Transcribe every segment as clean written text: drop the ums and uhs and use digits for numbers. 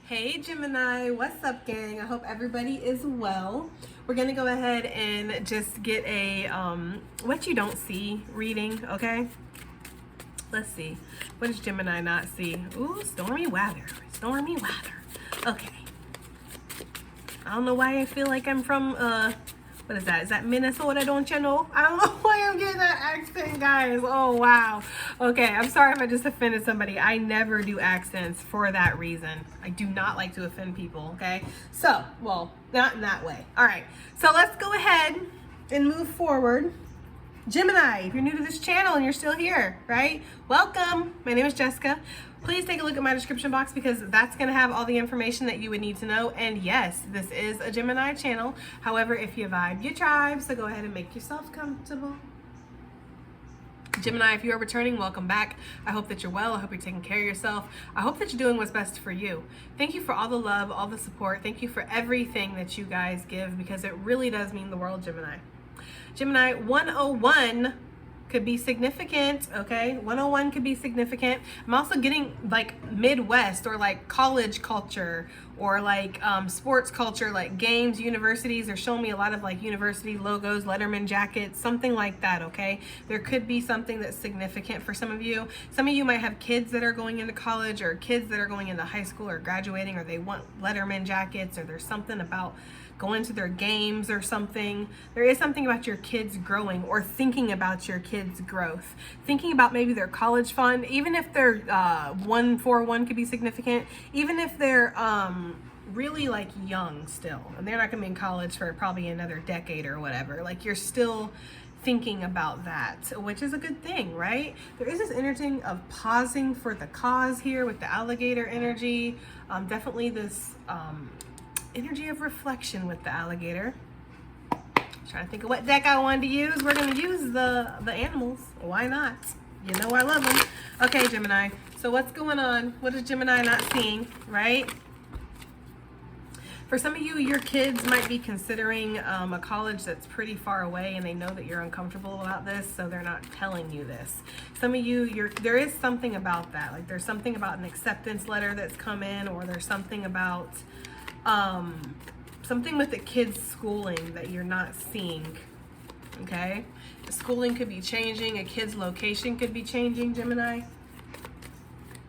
Hey Gemini, what's up gang? I hope everybody is well. We're gonna go ahead and just get a what you don't see reading, okay? Let's see. What does Gemini not see? Ooh, stormy weather. Stormy weather. Okay. I don't know why I feel like I'm from what is that? Is that Minnesota, don't you know? I don't know why I'm getting that accent, guys. Oh, wow. Okay, I'm sorry if I just offended somebody. I never do accents for that reason. I do not like to offend people, okay? So, well, not in that way. All right, so let's go ahead and move forward. Gemini, if you're new to this channel and you're still here, right? Welcome. My name is Jessica. Please take a look at my description box because that's going to have all the information that you would need to know. And yes, this is a Gemini channel. However, if you vibe, you tribe. So go ahead and make yourself comfortable. Gemini, if you are returning, welcome back. I hope that you're well. I hope you're taking care of yourself. I hope that you're doing what's best for you. Thank you for all the love, all the support. Thank you for everything that you guys give because it really does mean the world, Gemini. Gemini, 101 could be significant, okay? 101 could be significant. I'm also getting like Midwest or like college culture or like sports culture, like games, universities. They're showing me a lot of like university logos, Letterman jackets, something like that, okay? There could be something that's significant for some of you. Some of you might have kids that are going into college or kids that are going into high school or graduating or they want Letterman jackets or there's something about going to their games or something. There is something about your kids growing or thinking about your kids' growth. Thinking about maybe their college fund, even if they're 141 could be significant, even if they're really like young still, and they're not gonna be in college for probably another decade or whatever. Like you're still thinking about that, which is a good thing, right? There is this energy of pausing for the cause here with the alligator energy. Definitely this energy of reflection with the alligator. Trying to think of what deck I wanted to use. We're going to use the animals. Why not? You know I love them. Okay, Gemini. So what's going on? What is Gemini not seeing, right? For some of you, your kids might be considering a college that's pretty far away and they know that you're uncomfortable about this, so they're not telling you this. Some of you, there is something about that. Like there's something about an acceptance letter that's come in, or there's something about something with the kids' schooling that you're not seeing, okay? The schooling could be changing. A kid's location could be changing, Gemini.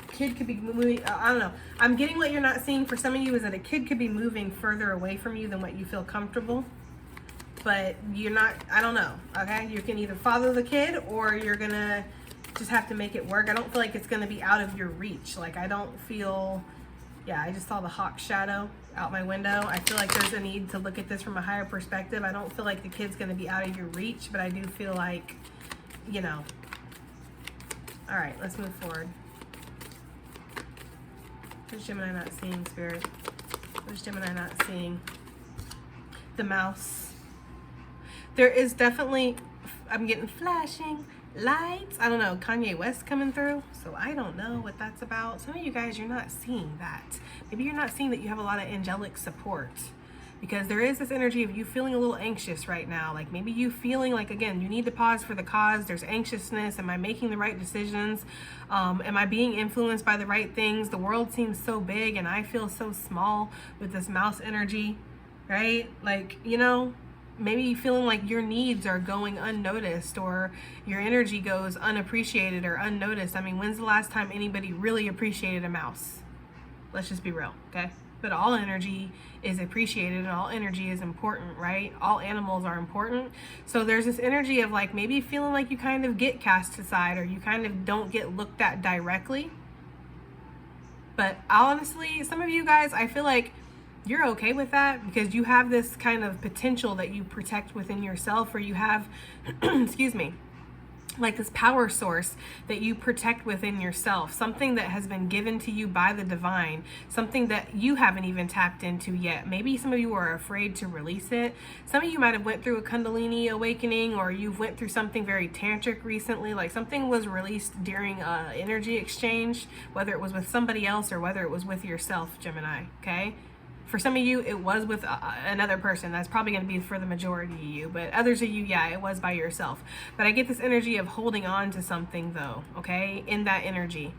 Kid could be moving, I don't know. I'm getting what you're not seeing for some of you is that a kid could be moving further away from you than what you feel comfortable. But you're not, I don't know, okay? You can either follow the kid or you're gonna just have to make it work. I don't feel like it's gonna be out of your reach. Like I don't feel, yeah, I just saw the hawk shadow out my window. I feel like there's a need to look at this from a higher perspective. I don't feel like the kid's going to be out of your reach, but I do feel like, you know. All right, let's move forward. What is Gemini not seeing, Spirit? What is Gemini not seeing? The mouse. There is definitely, I'm getting flashing lights. I don't know, Kanye West coming through. So I don't know what that's about. Some of you guys, you're not seeing that. Maybe you're not seeing that you have a lot of angelic support because there is this energy of you feeling a little anxious right now. Like maybe you feeling like, again, you need to pause for the cause. There's anxiousness. Am I making the right decisions? Am I being influenced by the right things? The world seems so big and I feel so small with this mouse energy, right? Like, you know, maybe feeling like your needs are going unnoticed or your energy goes unappreciated or unnoticed. I mean, when's the last time anybody really appreciated a mouse? Let's just be real, okay? But all energy is appreciated and all energy is important, right? All animals are important. So there's this energy of like maybe feeling like you kind of get cast aside or you kind of don't get looked at directly. But honestly, some of you guys, I feel like you're okay with that because you have this kind of potential that you protect within yourself, or you have, excuse me, like this power source that you protect within yourself, something that has been given to you by the divine, something that you haven't even tapped into yet. Maybe some of you are afraid to release it. Some of you might have went through a Kundalini awakening, or you've went through something very tantric recently, like something was released during an energy exchange, whether it was with somebody else or whether it was with yourself, Gemini, okay? For some of you, it was with another person. That's probably going to be for the majority of you. But others of you, yeah, it was by yourself. But I get this energy of holding on to something, though, okay? In that energy.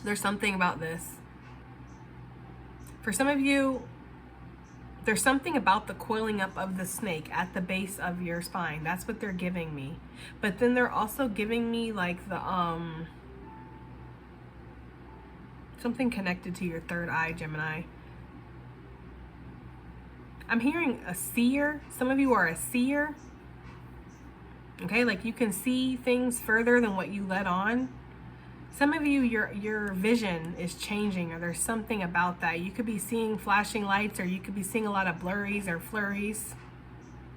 There's something about this. For some of you, there's something about the coiling up of the snake at the base of your spine. That's what they're giving me. But then they're also giving me like the something connected to your third eye, Gemini. I'm hearing a seer. Some of you are a seer. Okay, like you can see things further than what you let on. Some of you, your vision is changing, or there's something about that. You could be seeing flashing lights, or you could be seeing a lot of blurries or flurries.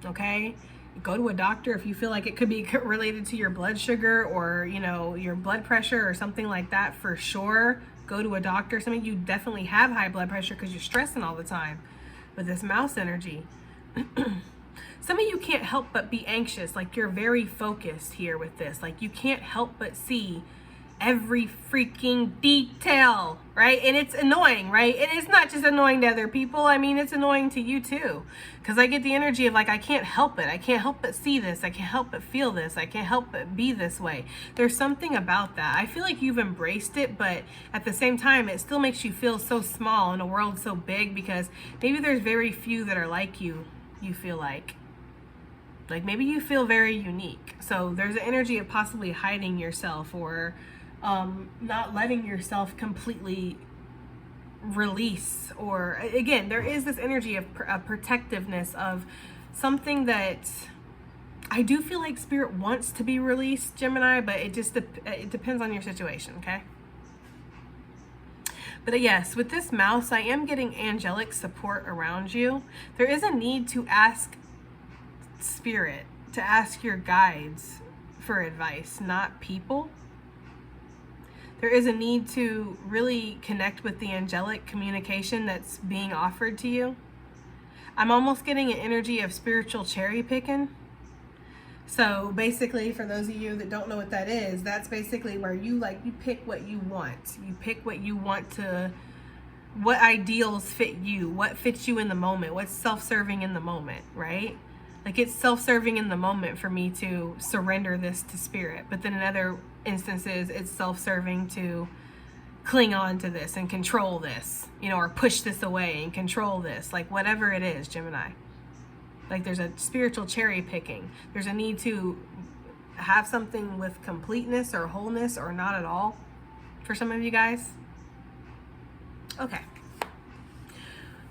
Okay? Go to a doctor if you feel like it could be related to your blood sugar or, you know, your blood pressure or something like that, for sure. Go to a doctor. Some of you definitely have high blood pressure because you're stressing all the time with this mouse energy. Some of you can't help but be anxious. Like you're very focused here with this. Like you can't help but see every freaking detail, right? And it's annoying, right? And it's not just annoying to other people. I mean, it's annoying to you too, because I get the energy of like, I can't help it. I can't help but see this. I can't help but feel this. I can't help but be this way. There's something about that. I feel like you've embraced it, but at the same time, it still makes you feel so small in a world so big, because maybe there's very few that are like you feel like maybe you feel very unique. So there's an energy of possibly hiding yourself, or not letting yourself completely release, or again, there is this energy of protectiveness of something that I do feel like spirit wants to be released, Gemini, but it just it depends on your situation. Okay, but yes, with this mouse, I am getting angelic support around you. There is a need to ask spirit, to ask your guides for advice, not people. There is a need to really connect with the angelic communication that's being offered to you. I'm almost getting an energy of spiritual cherry picking. So basically, for those of you that don't know what that is, that's basically where you pick what you want. You pick what you want to, what ideals fit you, what fits you in the moment, what's self-serving in the moment, right? Like it's self-serving in the moment for me to surrender this to spirit, but then in other instances it's self-serving to cling on to this and control this, you know, or push this away and control this, like whatever it is, Gemini. Like there's a spiritual cherry picking. There's a need to have something with completeness or wholeness, or not at all for some of you guys. Okay.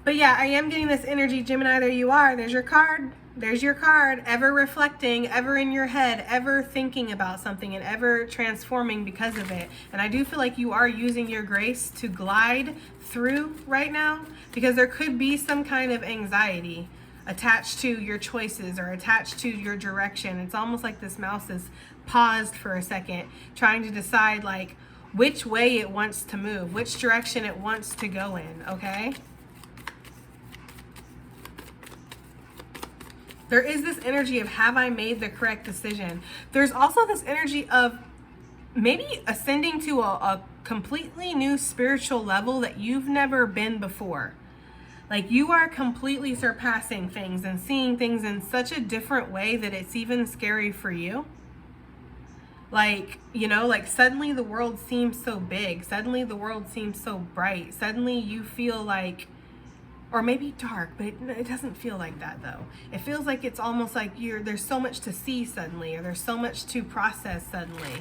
But yeah, I am getting this energy, Gemini. There you are. There's your card. There's your card. Ever reflecting, ever in your head, ever thinking about something, and ever transforming because of it. And I do feel like you are using your grace to glide through right now, because there could be some kind of anxiety attached to your choices or attached to your direction. It's almost like this mouse is paused for a second, trying to decide like which way it wants to move, which direction it wants to go in, okay? There is this energy of, have I made the correct decision? There's also this energy of maybe ascending to a completely new spiritual level that you've never been before. Like you are completely surpassing things and seeing things in such a different way that it's even scary for you. Like, you know, like suddenly the world seems so big. Suddenly the world seems so bright. Suddenly you feel like, or maybe dark, but it doesn't feel like that though. It feels like it's almost like there's so much to see suddenly, or there's so much to process suddenly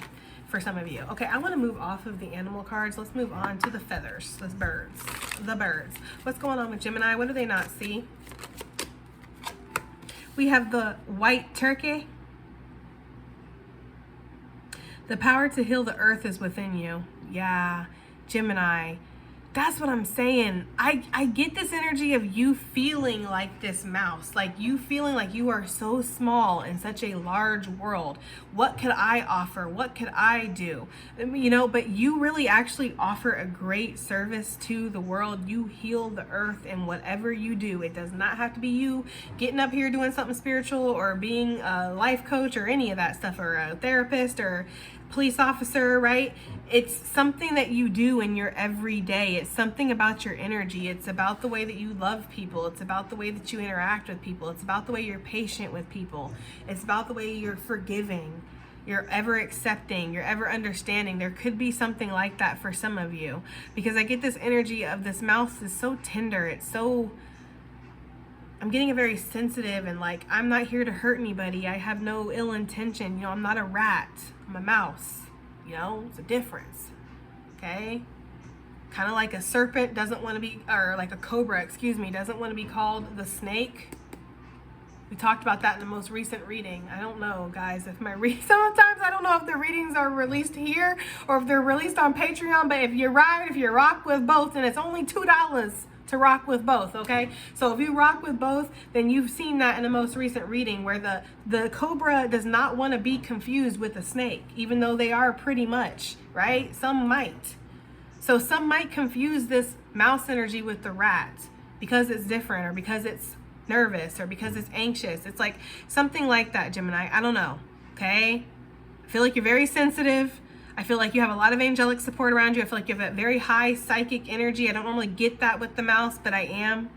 for some of you. Okay, I want to move off of the animal cards. Let's move on to the feathers, the birds. What's going on with Gemini? What do they not see? We have the white turkey. The power to heal the earth is within you. Yeah, Gemini. That's what I'm saying. I get this energy of you feeling like this mouse, like you feeling like you are so small in such a large world. What could I offer? What could I do? You know, but you really actually offer a great service to the world. You heal the earth in whatever you do. It does not have to be you getting up here doing something spiritual or being a life coach or any of that stuff, or a therapist or police officer, right? It's something that you do in your everyday. It's something about your energy. It's about the way that you love people. It's about the way that you interact with people. It's about the way you're patient with people. It's about the way you're forgiving. You're ever accepting, you're ever understanding. There could be something like that for some of you, because I get this energy of this mouse is so tender. It's so, I'm getting a very sensitive and like, I'm not here to hurt anybody. I have no ill intention. You know, I'm not a rat. I'm a mouse. You know, it's a difference. Okay? Kind of like a serpent doesn't want to be, or like a cobra, excuse me, doesn't want to be called the snake. We talked about that in the most recent reading. I don't know, guys, if my sometimes I don't know if the readings are released here or if they're released on Patreon, but if you rock with both, then it's only $2 to rock with both, okay? So if you rock with both, then you've seen that in the most recent reading where the cobra does not want to be confused with the snake, even though they are pretty much, right? Some might. So some might confuse this mouse energy with the rat because it's different, or because it's nervous, or because it's anxious. It's like something like that, Gemini. I don't know. Okay? I feel like you're very sensitive. I feel like you have a lot of angelic support around you. I feel like you have that very high psychic energy. I don't normally get that with the mouse, but I am.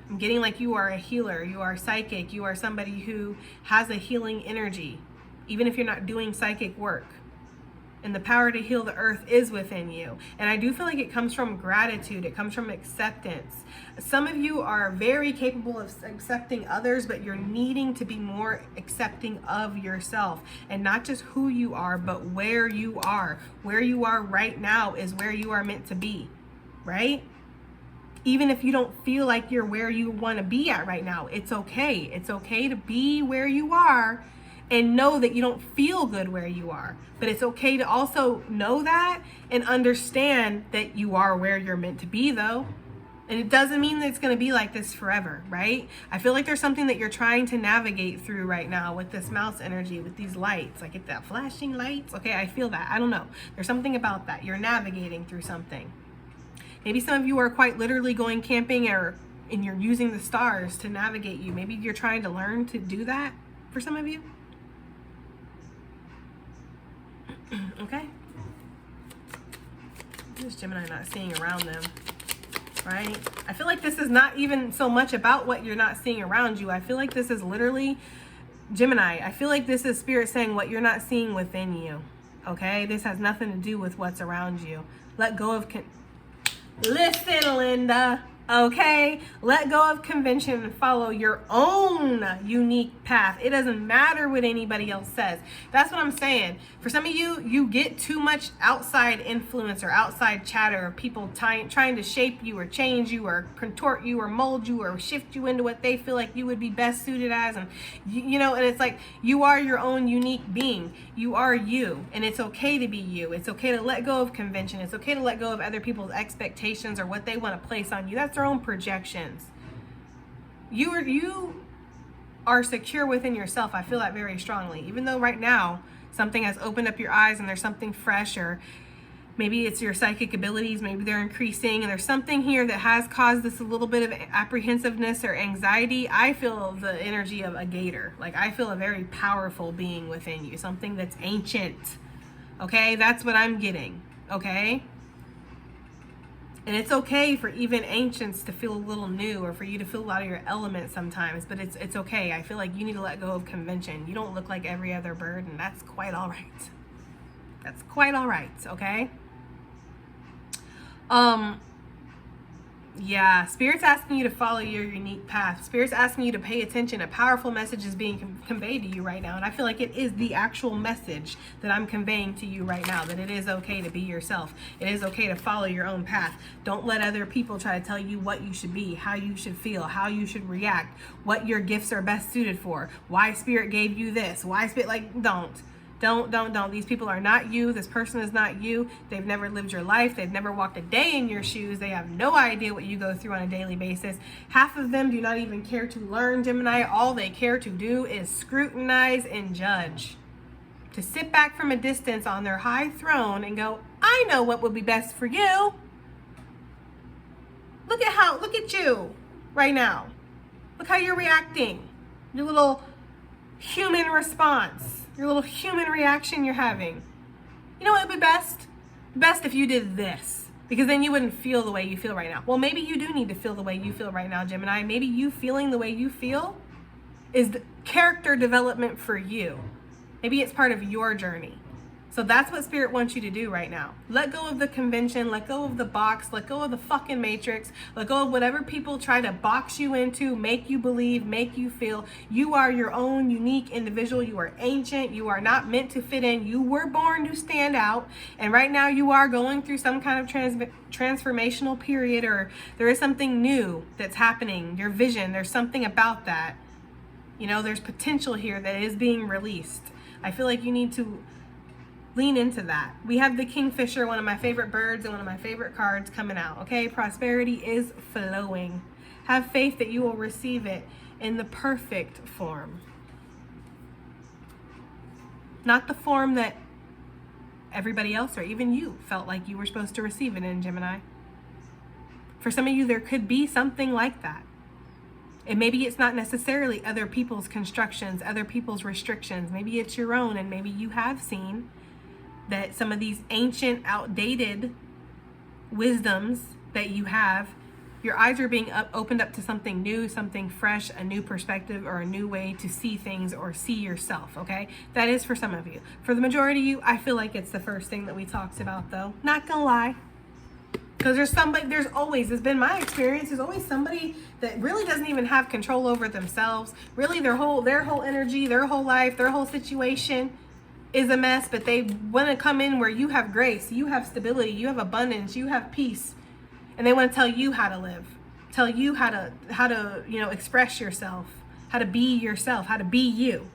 I'm getting like you are a healer. You are psychic. You are somebody who has a healing energy, even if you're not doing psychic work. And the power to heal the earth is within you. And I do feel like it comes from gratitude. It comes from acceptance. Some of you are very capable of accepting others, but you're needing to be more accepting of yourself. And not just who you are, but where you are. Where you are right now is where you are meant to be, right? Even if you don't feel like you're where you want to be at right now, it's okay. It's okay to be where you are and know that you don't feel good where you are. But it's okay to also know that and understand that you are where you're meant to be, though. And it doesn't mean that it's going to be like this forever, right? I feel like there's something that you're trying to navigate through right now with this mouse energy, with these lights. I get that flashing lights. Okay, I feel that. I don't know. There's something about that. You're navigating through something. Maybe some of you are quite literally going camping, and you're using the stars to navigate you. Maybe you're trying to learn to do that for some of you. Okay? This Gemini not seeing around them, right? I feel like this is not even so much about what you're not seeing around you. I feel like this is literally, Gemini, I feel like this is Spirit saying what you're not seeing within you, okay? This has nothing to do with what's around you. Let go of, listen, Linda. Okay, let go of convention and follow your own unique path. It doesn't matter what anybody else says. That's what I'm saying. For some of you, you get too much outside influence or outside chatter, or people trying to shape you or change you or contort you or mold you or shift you into what they feel like you would be best suited as. And you know, and it's like you are your own unique being. You are you, and it's okay to be you. It's okay to let go of convention. It's okay to let go of other people's expectations or what they want to place on you. That's their own projections. You are secure within yourself. I feel that very strongly. Even though right now something has opened up your eyes and there's something fresh, or maybe it's your psychic abilities, maybe they're increasing, and there's something here that has caused this a little bit of apprehensiveness or anxiety. I feel the energy of a gator. Like I feel a very powerful being within you, something that's ancient. Okay, that's what I'm getting. Okay. And it's okay for even ancients to feel a little new, or for you to feel out of your element sometimes, but it's okay. I feel like you need to let go of convention. You don't look like every other bird, and that's quite all right. That's quite all right, okay? Yeah, Spirit's asking you to follow your unique path. Spirit's asking you to pay attention. A powerful message is being conveyed to you right now. And I feel like it is the actual message that I'm conveying to you right now, that it is okay to be yourself. It is okay to follow your own path. Don't let other people try to tell you what you should be, how you should feel, how you should react, what your gifts are best suited for, why Spirit gave you this, why Spirit, like, don't. These people are not you. This person is not you. They've never lived your life. They've never walked a day in your shoes. They have no idea what you go through on a daily basis. Half of them do not even care to learn, Gemini. All they care to do is scrutinize and judge. To sit back from a distance on their high throne and go, I know what would be best for you. Look at you right now. Look how you're reacting. Your little human response. Your little human reaction you're having. You know what would be best? Best if you did this, because then you wouldn't feel the way you feel right now. Well, maybe you do need to feel the way you feel right now, Gemini. Maybe you feeling the way you feel is the character development for you. Maybe it's part of your journey. So that's what Spirit wants you to do right now. Let go of the convention, let go of the box, let go of the fucking matrix, let go of whatever people try to box you into, make you believe, make you feel. You are your own unique individual. You are ancient. You are not meant to fit in. You were born to stand out. And right now you are going through some kind of transformational period, or there is something new that's happening. Your vision, there's something about that. You know, there's potential here that is being released. I feel like you need to lean into that. We have the Kingfisher, one of my favorite birds and one of my favorite cards coming out. Okay, prosperity is flowing. Have faith that you will receive it in the perfect form. Not the form that everybody else or even you felt like you were supposed to receive it in, Gemini. For some of you, there could be something like that. And maybe it's not necessarily other people's constructions, other people's restrictions. Maybe it's your own, and maybe you have seen that some of these ancient, outdated wisdoms that you have, your eyes are being opened up to something new, something fresh, a new perspective, or a new way to see things or see yourself, okay? That is for some of you. For the majority of you, I feel like it's the first thing that we talked about, though. Not gonna lie. Because it's been my experience, there's always somebody that really doesn't even have control over themselves. Really, their whole energy, their whole life, their whole situation is a mess, but they want to come in where you have grace, you have stability, you have abundance, you have peace, and they want to tell you how to live, tell you how to express yourself, how to be yourself, how to be you.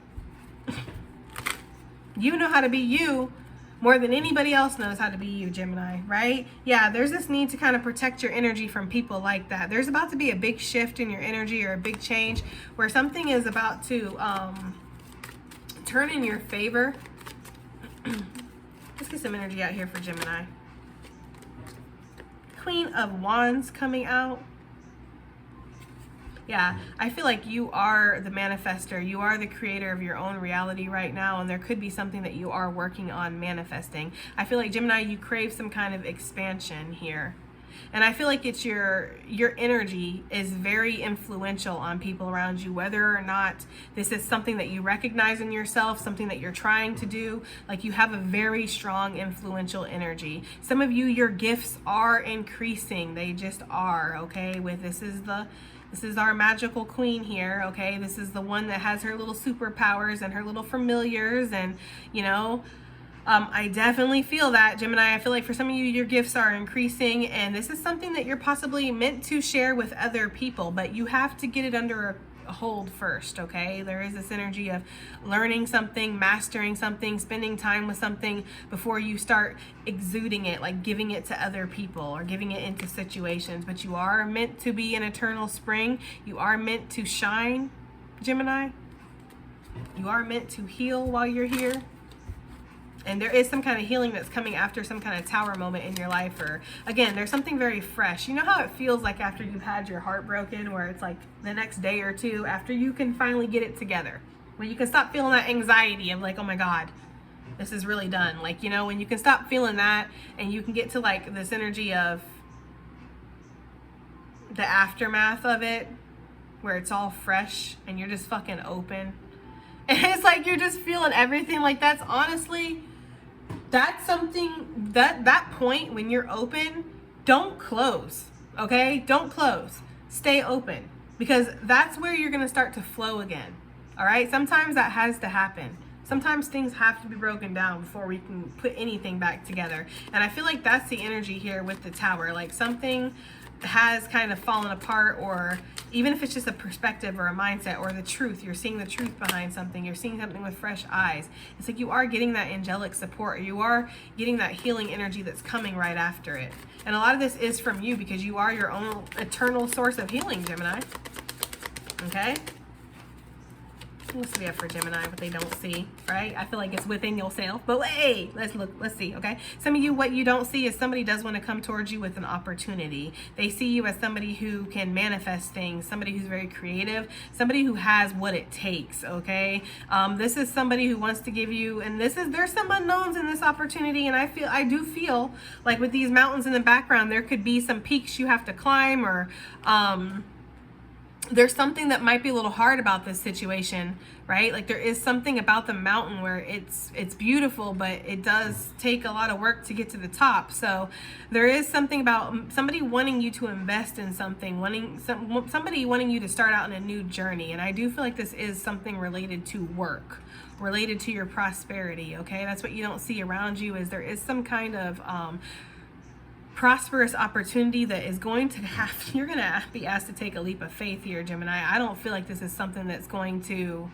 You know how to be you more than anybody else knows how to be you, Gemini, right? Yeah, there's this need to kind of protect your energy from people like that. There's about to be a big shift in your energy, or a big change where something is about to turn in your favor. Let's get some energy out here for Gemini. Queen of Wands coming out. Yeah, I feel like you are the manifester. You are the creator of your own reality right now, and there could be something that you are working on manifesting. I feel like, Gemini, you crave some kind of expansion here. And I feel like it's your energy is very influential on people around you, whether or not this is something that you recognize in yourself, something that you're trying to do. Like, you have a very strong influential energy. Some of you, your gifts are increasing. They just are, okay? This is our magical queen here, okay? This is the one that has her little superpowers and her little familiars, and I definitely feel that, Gemini. I feel like for some of you, your gifts are increasing, and this is something that you're possibly meant to share with other people, but you have to get it under a hold first, okay? There is this energy of learning something, mastering something, spending time with something before you start exuding it, like giving it to other people or giving it into situations. But you are meant to be an eternal spring. You are meant to shine, Gemini. You are meant to heal while you're here. And there is some kind of healing that's coming after some kind of tower moment in your life, or again, there's something very fresh. You know how it feels like after you've had your heart broken, where it's like the next day or two after you can finally get it together, when you can stop feeling that anxiety of like, oh my God, this is really done. Like, when you can stop feeling that and you can get to like this energy of the aftermath of it, where it's all fresh and you're just fucking open. And it's like you're just feeling everything. Like, that's honestly, that's something, that point when you're open, don't close, okay? Don't close. Stay open, because that's where you're going to start to flow again, all right? Sometimes that has to happen. Sometimes things have to be broken down before we can put anything back together. And I feel like that's the energy here with the tower. Like, something has kind of fallen apart, or even if it's just a perspective or a mindset or the truth, you're seeing the truth behind something, you're seeing something with fresh eyes. It's like you are getting that angelic support, you are getting that healing energy that's coming right after it. And a lot of this is from you, because you are your own eternal source of healing, Gemini. Okay? What do we have for Gemini, what they don't see, right? I feel like it's within yourself, but hey, let's see, okay? Some of you, what you don't see is somebody does want to come towards you with an opportunity. They see you as somebody who can manifest things, somebody who's very creative, somebody who has what it takes, okay? This is somebody who wants to give you, and there's some unknowns in this opportunity, and I do feel like with these mountains in the background, there could be some peaks you have to climb, or there's something that might be a little hard about this situation, right? Like there is something about the mountain where it's beautiful, but it does take a lot of work to get to the top. So there is something about somebody wanting you to invest in something, somebody wanting you to start out in a new journey. And I do feel like this is something related to work, related to your prosperity, okay? That's what you don't see around you, is there is some kind of prosperous opportunity that is going to you're going to be asked to take a leap of faith here, Gemini. I don't feel like this is something that's going to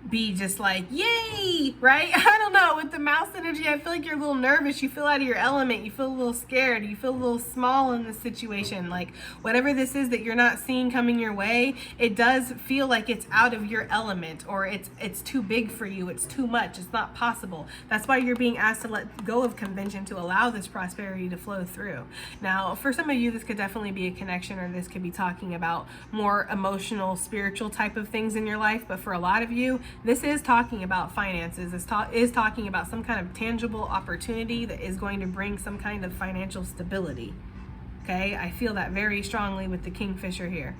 be just like, yay, right? I don't know. With the mouse energy, I feel like you're a little nervous. You feel out of your element. You feel a little scared. You feel a little small in this situation. Like whatever this is that you're not seeing coming your way, it does feel like it's out of your element, or it's too big for you. It's too much. It's not possible. That's why you're being asked to let go of convention to allow this prosperity to flow through. Now, for some of you, this could definitely be a connection, or this could be talking about more emotional, spiritual type of things in your life. But for a lot of you, this is talking about finances. This is talking about some kind of tangible opportunity that is going to bring some kind of financial stability. Okay, I feel that very strongly with the Kingfisher here.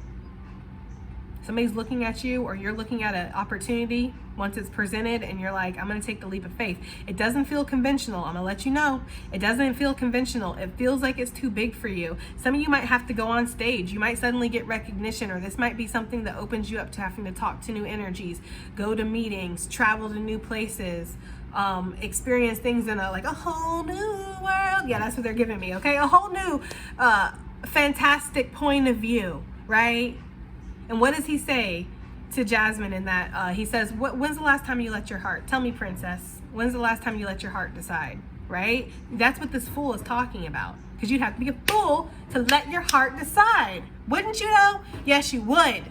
Somebody's looking at you, or you're looking at an opportunity once it's presented, and you're like, I'm going to take the leap of faith. It doesn't feel conventional. I'm going to let you know. It doesn't feel conventional. It feels like it's too big for you. Some of you might have to go on stage. You might suddenly get recognition, or this might be something that opens you up to having to talk to new energies, go to meetings, travel to new places, experience things in a whole new world. Yeah, that's what they're giving me. Okay, a whole new fantastic point of view, right? And what does he say to Jasmine in that? He says, when's the last time you let your heart? Tell me, princess. When's the last time you let your heart decide? Right? That's what this fool is talking about. Because you'd have to be a fool to let your heart decide. Wouldn't you know? Yes, you would.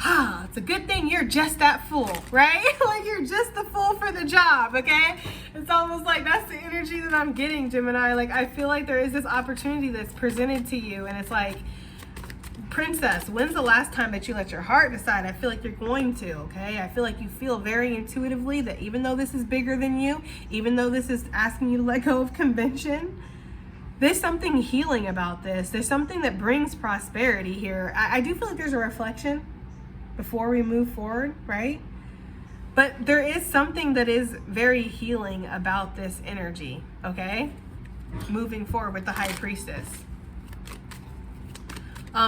It's a good thing you're just that fool, right? Like you're just the fool for the job, okay? It's almost like that's the energy that I'm getting, Gemini. Like I feel like there is this opportunity that's presented to you, and it's like, princess, when's the last time that you let your heart decide? I feel like you're going to, okay? I feel like you feel very intuitively that even though this is bigger than you, even though this is asking you to let go of convention, there's something healing about this. There's something that brings prosperity here. I do feel like there's a reflection before we move forward, right? But there is something that is very healing about this energy, okay? Moving forward with the High Priestess.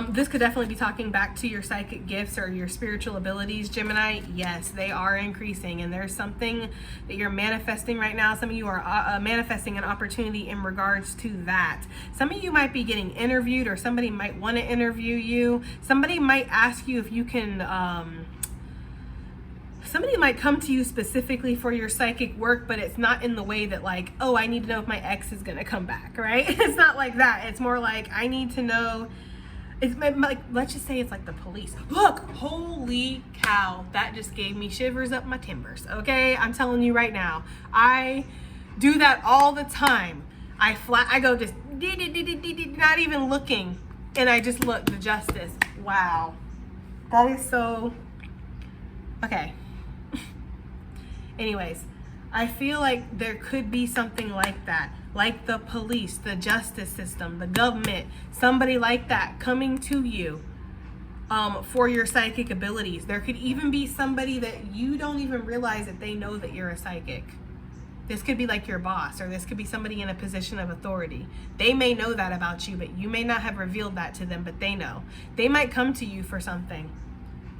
This could definitely be talking back to your psychic gifts or your spiritual abilities, Gemini. Yes, they are increasing, and there's something that you're manifesting right now. Some of you are manifesting an opportunity in regards to that. Some of you might be getting interviewed, or somebody might want to interview you. Somebody might ask you if you can... somebody might come to you specifically for your psychic work, but it's not in the way that like, oh, I need to know if my ex is going to come back, right? It's not like that. It's more like, I need to know... It's like, let's just say it's like the police. Look, holy cow, that just gave me shivers up my timbers, okay? I'm telling you right now, I do that all the time. I go just, not even looking, and I just look, the justice. Wow, that is so, okay. Anyways, I feel like there could be something like that. Like the police, the justice system, the government, somebody like that coming to you for your psychic abilities. There could even be somebody that you don't even realize that they know that you're a psychic. This could be like your boss, or this could be somebody in a position of authority. They may know that about you, but you may not have revealed that to them, but they know. They might come to you for something,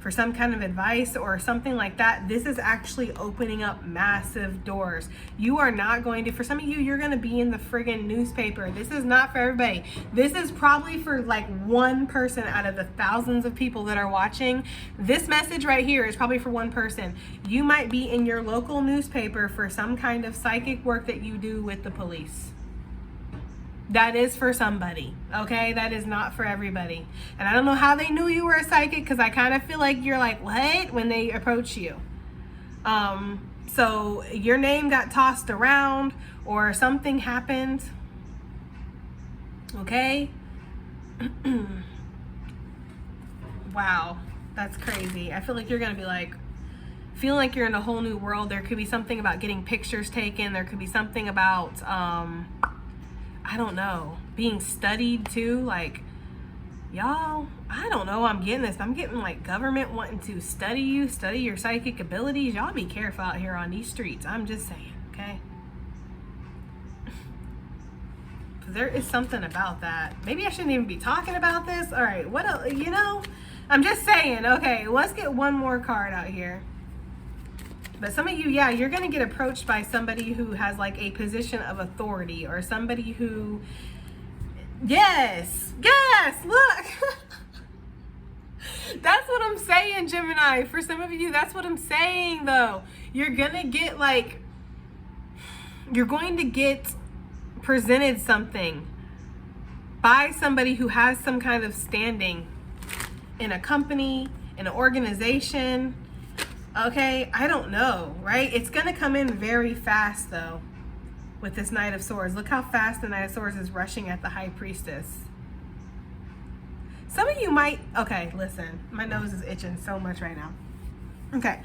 for some kind of advice or something like that. This is actually opening up massive doors. You are not going to, for some of you, you're going to be in the friggin' newspaper. This is not for everybody. This is probably for like one person out of the thousands of people that are watching. This message right here is probably for one person. You might be in your local newspaper for some kind of psychic work that you do with the police. That is for somebody, okay? That is not for everybody. And I don't know how they knew you were a psychic, because I kind of feel like you're like, what? When they approach you. So your name got tossed around, or something happened, okay? Wow, that's crazy. I feel like you're going to be like, feeling like you're in a whole new world. There could be something about getting pictures taken. There could be something about... I don't know, being studied too. Like Y'all, I don't know, I'm getting this. I'm getting like government wanting to study you, study your psychic abilities. Y'all be careful out here on these streets. I'm just saying, okay? There is something about that. Maybe I shouldn't even be talking about this. All right, what else, you know? I'm just saying, okay, let's get one more card out here. But some of you, yeah, you're going to get approached by somebody who has like a position of authority, or somebody who, yes, look. That's what I'm saying, Gemini. For some of you, that's what I'm saying, though. You're going to get like, you're going to get presented something by somebody who has some kind of standing in a company, in an organization. Okay, I don't know, right? It's going to come in very fast, though, with this Knight of Swords. Look how fast the Knight of Swords is rushing at the High Priestess. Some of you might, okay, listen, my nose is itching so much right now. Okay,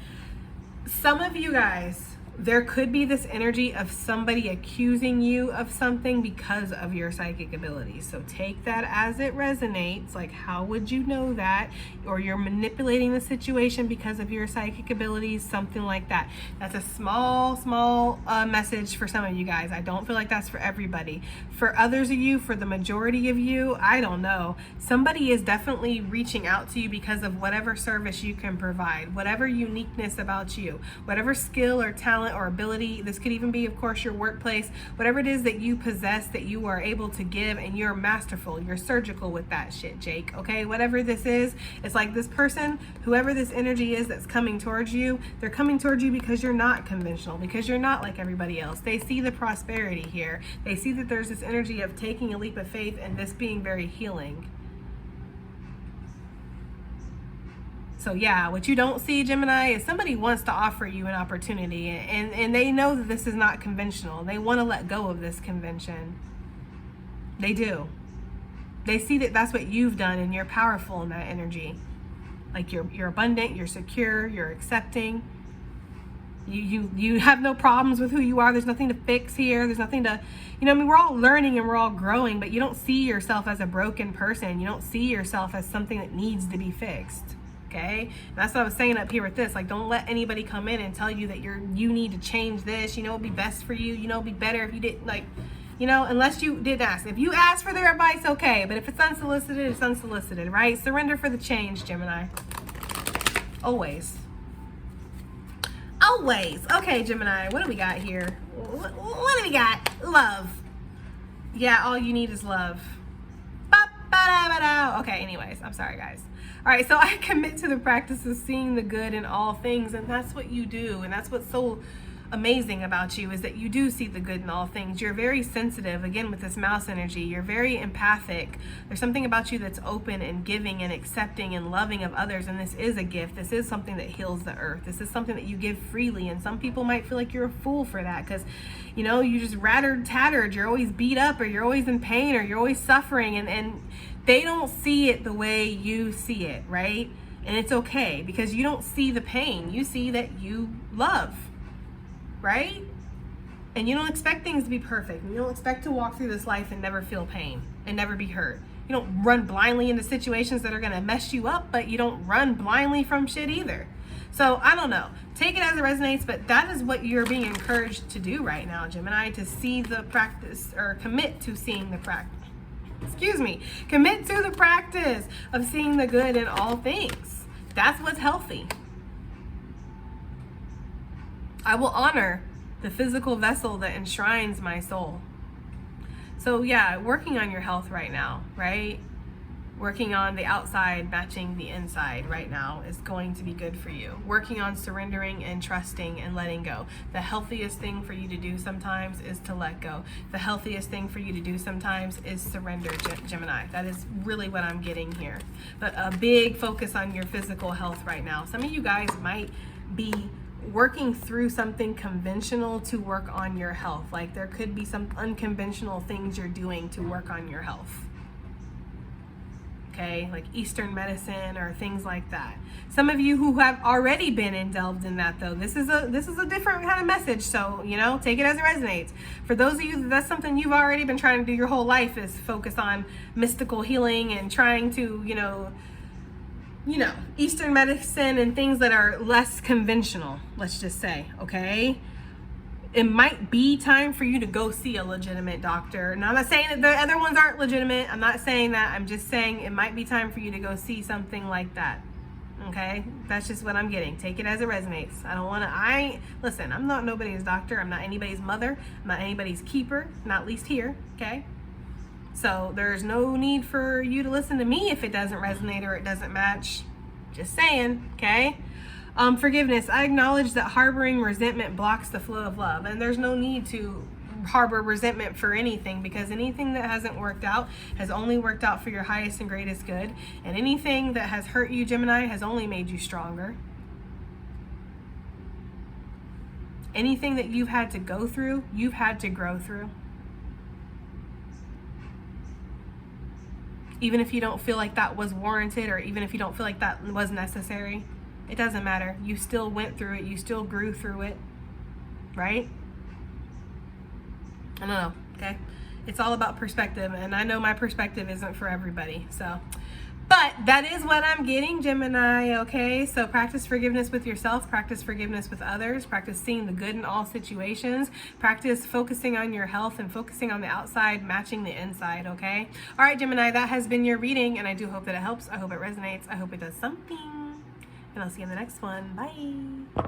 some of you guys, there could be this energy of somebody accusing you of something because of your psychic abilities. So take that as it resonates. Like, how would you know that? Or you're manipulating the situation because of your psychic abilities, something like that. That's a small message for some of you guys. I don't feel like that's for everybody. For others of you, for the majority of you, I don't know. Somebody is definitely reaching out to you because of whatever service you can provide, whatever uniqueness about you, whatever skill or talent or ability. This could even be, of course, your workplace, whatever it is that you possess that you are able to give, and you're masterful, you're surgical with that shit, Jake. Okay, whatever this is, it's like this person, whoever this energy is that's coming towards you, they're coming towards you because you're not conventional, because you're not like everybody else. They see the prosperity here. They see that there's this energy of taking a leap of faith and this being very healing. So yeah, what you don't see, Gemini, is somebody wants to offer you an opportunity, and they know that this is not conventional. They want to let go of this convention. They do. They see that that's what you've done, and you're powerful in that energy. Like you're abundant, you're secure, you're accepting. You have no problems with who you are. There's nothing to fix here. There's nothing to, you know, I mean, we're all learning and we're all growing, but you don't see yourself as a broken person. You don't see yourself as something that needs to be fixed. Okay, and that's what I was saying up here with this. Like, don't let anybody come in and tell you that you need to change this. You know, it'd be best for you. You know, it'd be better if you didn't, like, you know, unless you did ask. If you ask for their advice, okay. But if it's unsolicited, it's unsolicited, right? Surrender for the change, Gemini. Always. Always. Okay, Gemini, what do we got here? What do we got? Love. Yeah, all you need is love. Okay, anyways, I'm sorry, guys. All right, so I commit to the practice of seeing the good in all things, and that's what you do, and that's what's so amazing about you, is that you do see the good in all things. You're very sensitive, again, with this mouse energy. You're very empathic. There's something about you that's open and giving and accepting and loving of others, and this is a gift. This is something that heals the earth. This is something that you give freely, and some people might feel like you're a fool for that because, you know, you just rattered, tattered, you're always beat up, or you're always in pain, or you're always suffering, and they don't see it the way you see it, right? And it's okay, because you don't see the pain. You see that you love, right? And you don't expect things to be perfect. You don't expect to walk through this life and never feel pain and never be hurt. You don't run blindly into situations that are going to mess you up, but you don't run blindly from shit either. So I don't know. Take it as it resonates, but that is what you're being encouraged to do right now, Gemini, to see the practice, or commit to seeing the practice. Commit to the practice of seeing the good in all things. That's what's healthy. I will honor the physical vessel that enshrines my soul. So yeah, working on your health right now, right? Working on the outside matching the inside right now is going to be good for you. Working on surrendering and trusting and letting go. The healthiest thing for you to do sometimes is to let go. The healthiest thing for you to do sometimes is surrender, Gemini. That is really what I'm getting here. But a big focus on your physical health right now. Some of you guys might be working through something conventional to work on your health. Like there could be some unconventional things you're doing to work on your health. okay? Like Eastern medicine or things like that. Some of you who have already been delved in that, though, this is a different kind of message. So, you know, take it as it resonates. For those of you, that's something you've already been trying to do your whole life, is focus on mystical healing and trying to, you know, Eastern medicine and things that are less conventional, let's just say, okay? It might be time for you to go see a legitimate doctor. Now, I'm not saying that the other ones aren't legitimate. I'm not saying that. I'm just saying it might be time for you to go see something like that. Okay? That's just what I'm getting. Take it as it resonates. Listen, I'm not nobody's doctor. I'm not anybody's mother. I'm not anybody's keeper, not least here. Okay? So there's no need for you to listen to me if it doesn't resonate or it doesn't match. Just saying. Okay? Forgiveness. I acknowledge that harboring resentment blocks the flow of love, and there's no need to harbor resentment for anything, because anything that hasn't worked out has only worked out for your highest and greatest good, and anything that has hurt you, Gemini, has only made you stronger. Anything that you've had to go through, you've had to grow through. Even if you don't feel like that was warranted, or even if you don't feel like that was necessary, it doesn't matter. You still went through it. You still grew through it. Right? I don't know. Okay? It's all about perspective. And I know my perspective isn't for everybody. So, but that is what I'm getting, Gemini. Okay? So practice forgiveness with yourself. Practice forgiveness with others. Practice seeing the good in all situations. Practice focusing on your health and focusing on the outside, matching the inside. Okay? All right, Gemini. That has been your reading. And I do hope that it helps. I hope it resonates. I hope it does something. And I'll see you in the next one. Bye.